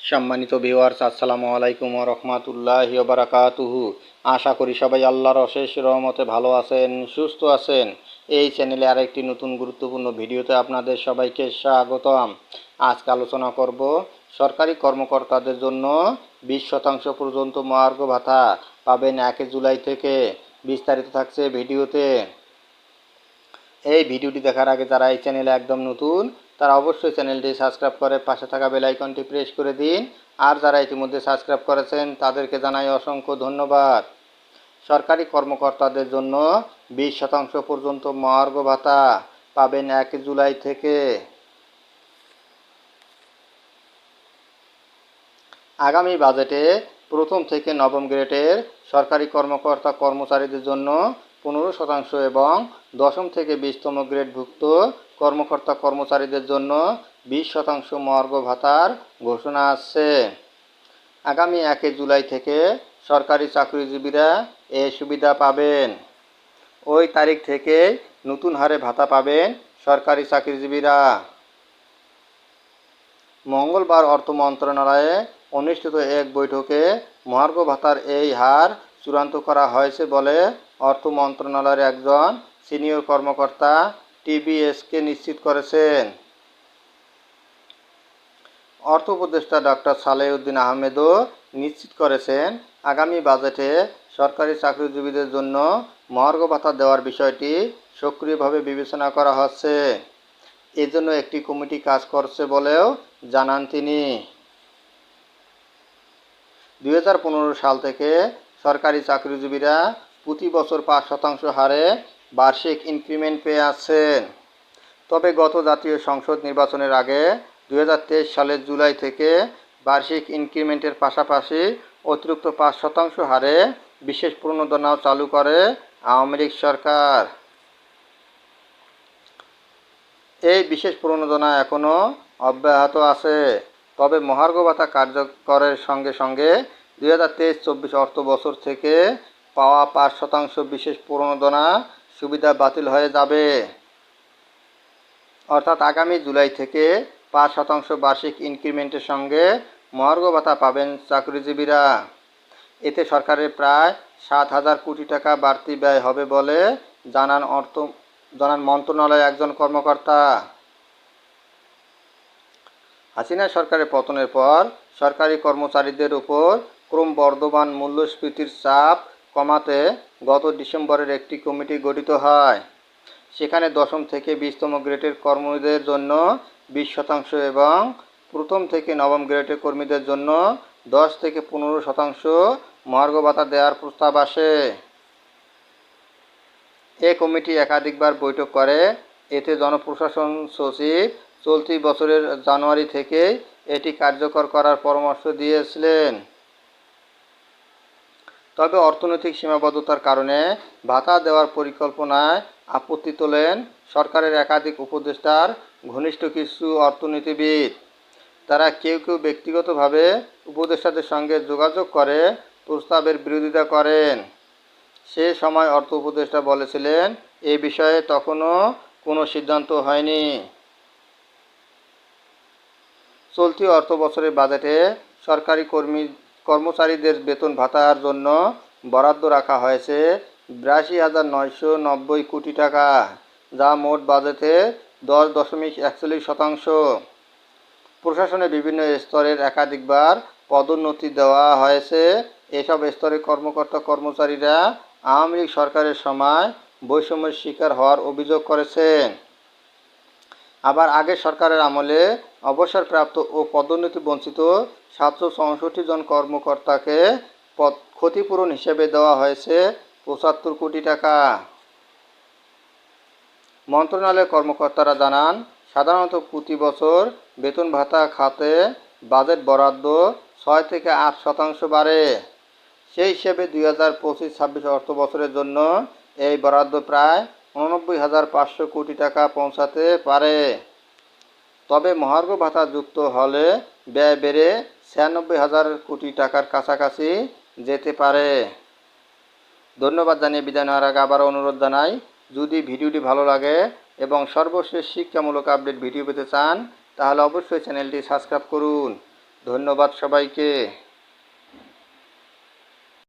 সম্মানিত ভিউয়ার্স, আসসালামু আলাইকুম ওয়া রাহমাতুল্লাহি ওয়া বারাকাতুহু। আশা করি সবাই আল্লাহর অশেষ রহমতে ভালো আছেন, সুস্থ আছেন। এই চ্যানেলে আরেকটি নতুন গুরুত্বপূর্ণ ভিডিওতে আপনাদের সবাইকে স্বাগতম। আজকে আলোচনা করব সরকারি কর্মকর্তাদের জন্য 20% পর্যন্ত মহার্ঘ ভাতা পাবেন 1 জুলাই থেকে। বিস্তারিত থাকছে ভিডিওতে। এই ভিডিওটি দেখার আগে যারা এই চ্যানেলে একদম নতুন তারা অবশ্যই চ্যানেলটি সাবস্ক্রাইব করে পাশে থাকা বেল আইকনটি প্রেস করে দিন। আর যারা ইতিমধ্যে সাবস্ক্রাইব করেছেন তাদেরকে জানাই অসংখ্য ধন্যবাদ। সরকারি কর্মকর্তাদের জন্য 20% পর্যন্ত মহার্ঘ ভাতা পাবেন 1 জুলাই থেকে। আগামী বাজেটে প্রথম থেকে নবম গ্রেডের সরকারি কর্মকর্তা কর্মচারীদের জন্য 15% এবং দশম থেকে 20তম গ্রেডভুক্ত কর্মকর্তা কর্মচারীদের জন্য 20% মহার্ঘ ভাতার ঘোষণা আসছে। আগামী 1 জুলাই থেকে সরকারি চাকরিজীবীরা এই সুবিধা পাবেন। ওই তারিখ থেকে নতুন হারে ভাতা পাবেন সরকারি চাকরিজীবীরা। মঙ্গলবার অর্থ মন্ত্রণালয়ে অনুষ্ঠিত এক বৈঠকে মহার্ঘ ভাতার এই হার চূড়ান্ত করা হয়েছে বলে অর্থ মন্ত্রণালয়ের একজন সিনিয়র কর্মকর্তা টিভিএসকে নিশ্চিত করেছেন। অর্থ উপদেষ্টা ডক্টর সালেউদ্দিন আহমেদও নিশ্চিত করেছেন, আগামী বাজেটে সরকারি চাকরিজীবীদের জন্য মহার্ঘ ভাতা দেওয়ার বিষয়টি সক্রিয়ভাবে বিবেচনা করা হচ্ছে। এজন্য একটি কমিটি কাজ করছে বলেও জানান তিনি। 2015 সাল থেকে সরকারি চাকরিজীবীরা প্রতি বছর 5% হারে বার্ষিক ইনক্রিমেন্ট পেয়ে আসছেন। তবে গত জাতীয় সংসদ নির্বাচনের আগে 2023 সালের জুলাই থেকে বার্ষিক ইনক্রিমেন্টের পাশাপাশি অতিরিক্ত 5% হারে বিশেষ প্রণোদনাও চালু করে আওয়ামী লীগ সরকার। এই বিশেষ প্রণোদনা এখনও অব্যাহত আছে। তবে মহার্ঘ ভাতা কার্যকরের সঙ্গে সঙ্গে 2023-24 অর্থ বছর থেকে পাওয়া 5% বিশেষ প্রণোদনা সুবিধা বাতিল হয়ে যাবে। অর্থাৎ আগামী জুলাই থেকে 5% বার্ষিক ইনক্রিমেন্টের সঙ্গে মহার্ঘ ভাতা পাবেন চাকরিজীবীরা। এতে সরকারের প্রায় 7,000 কোটি টাকা বাড়তি ব্যয় হবে বলে জানান মন্ত্রণালয়ের একজন কর্মকর্তা। হাসিনা সরকারের পতনের পর সরকারি কর্মচারীদের উপর ক্রমবর্ধমান মূল্যস্ফীতির চাপ কমাতে গত ডিসেম্বরের একটি কমিটি গঠিত হয়। সেখানে দশম থেকে 20তম গ্রেডের কর্মীদের জন্য 20% এবং প্রথম থেকে নবম গ্রেডের কর্মীদের জন্য 10 থেকে 15% মহার্ঘ ভাতা দেওয়ার প্রস্তাব আসে। এ কমিটি একাধিকবার বৈঠক করে। এতে জনপ্রশাসন সচিব চলতি বছরের জানুয়ারি থেকেই এটি কার্যকর করার পরামর্শ দিয়েছিলেন। তবে অর্থনৈতিক সীমাবদ্ধতার কারণে ভাতা দেওয়ার পরিকল্পনায় আপত্তি তোলেন সরকারের একাধিক উপদেষ্টার ঘনিষ্ঠ কিছু অর্থনীতিবিদ। তারা কেউ কেউ ব্যক্তিগতভাবে উপদেষ্টাদের সঙ্গে যোগাযোগ করে প্রস্তাবের বিরোধিতা করেন। সে সময় অর্থ উপদেষ্টা বলেছিলেন, এ বিষয়ে তখনও কোনো সিদ্ধান্ত হয়নি। চলতি অর্থ বছরের বাজেটে সরকারি কর্মচারীদের বেতন ভাতার জন্য বরাদ্দ রাখা হয়েছে 82,990 কোটি টাকা, যা মোট বাজেটে 10.41%। প্রশাসনের বিভিন্ন স্তরের একাধিকবার পদোন্নতি দেওয়া হয়েছে। এসব স্তরের কর্মকর্তা কর্মচারীরা আওয়ামী লীগ সরকারের সময় বৈষম্যের শিকার হওয়ার অভিযোগ করেছেন। আবার আগের সরকারের আমলে অবসরপ্রাপ্ত ও পদোন্নতি বঞ্চিত 764 জন কর্মকর্তাকে ক্ষতিপূরণ হিসেবে দেওয়া হয়েছে 75 কোটি টাকা। মন্ত্রণালয়ের কর্মকর্তারা জানান, সাধারণত প্রতি বছর বেতন ভাতা খাতে বাজেট বরাদ্দ 6 থেকে 8% বাড়ে। সেই হিসেবে 2025-26 অর্থ বছরের জন্য এই বরাদ্দ প্রায় 89,500 কোটি টাকা পৌঁছাতে পারে। তবে মহার্ঘ ভাতা যুক্ত হলে ব্যয় বেড়ে 96,000 কোটি টাকার কাছাকাছি যেতে পারে। ধন্যবাদ জানিয়ে বিদায় নেওয়ার আগে আবারও অনুরোধ জানাই, যদি ভিডিওটি ভালো লাগে এবং সর্বশেষ শিক্ষামূলক আপডেট ভিডিও পেতে চান তাহলে অবশ্যই চ্যানেলটি সাবস্ক্রাইব করুন। ধন্যবাদ সবাইকে।